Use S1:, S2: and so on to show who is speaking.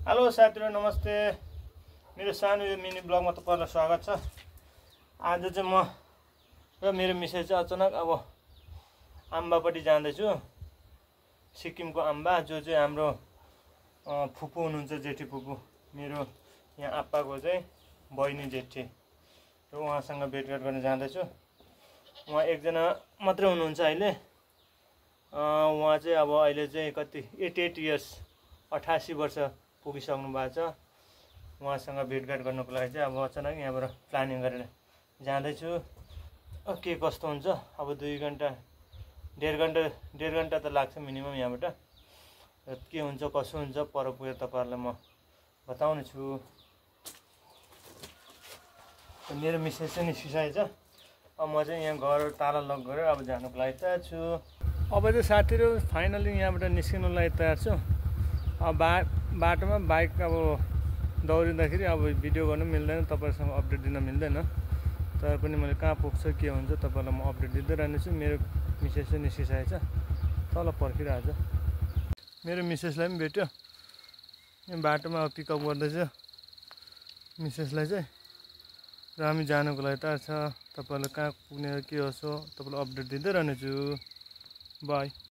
S1: Hello साथीहरु नमस्ते। मेरो सानो यो मिनी ब्लगमा तपाईहरुलाई स्वागत छ। आज चाहिँ म र मेरो मिसेस चाहिँ अचानक अब आम्बापट्टि जाँदैछु। सिक्किमको आम्बा जो चाहिँ हाम्रो फुपू हुनुहुन्छ, जेठी फुपू। मेरो यहाँ आप्पाको चाहिँ बहिनी जेठी र उहाँसँग भेटघाट गर्न जाँदैछु। उहाँ एकजना मात्रै हुनुहुन्छ अहिले। उहाँ चाहिँ अब अहिले चाहिँ कति 88 इयर्स 88 वर्ष पुगिसक्नु भएको छ। उहाँसँग भेटघाट गर्नको लागि चाहिँ अब अचानक यहाँबाट प्लानिङ गरेर जाँदैछु। के कस्तो हुन्छ अब 2 घन्टा 1.5 घन्टा त लाग्छ मिनिमम यहाँबाट। के हुन्छ कसो हुन्छ पर पुगेर तपाईहरुलाई म बताउने छु। मेरो मिसेस चाहिँ निस्किसकेछ। अब म चाहिँ यहाँ घर ताला लक गरेर अब जानुको लागि तयार छु। अब चाहिँ साथीहरु फाइनली यहाँबाट निस्किनु लागि तयार छु। अब बाटोमा बाइक अब दौडिँदाखेरि अब भिडियो गर्नु मिल्दैन, तपाईहरुसँग अपडेट दिन मिल्दैन। तर पनि मैले कहाँ पुग्छ के हुन्छ तपाईहरुलाई म अपडेट दिँदै रहनेछु। मेरो मिसेस चाहिँ निस्किसकेछ, तल पर्खिरहेछ। मेरो मिसेसलाई पनि भेट्यो, यहाँ बाटोमा पिकअप गर्दैछ मिसेसलाई चाहिँ। र हामी जानुको लागि तयार छ। तपाईहरुलाई कहाँ पुग्ने के हो सो तपाईहरुलाई अपडेट दिँदै रहनेछु। बाई।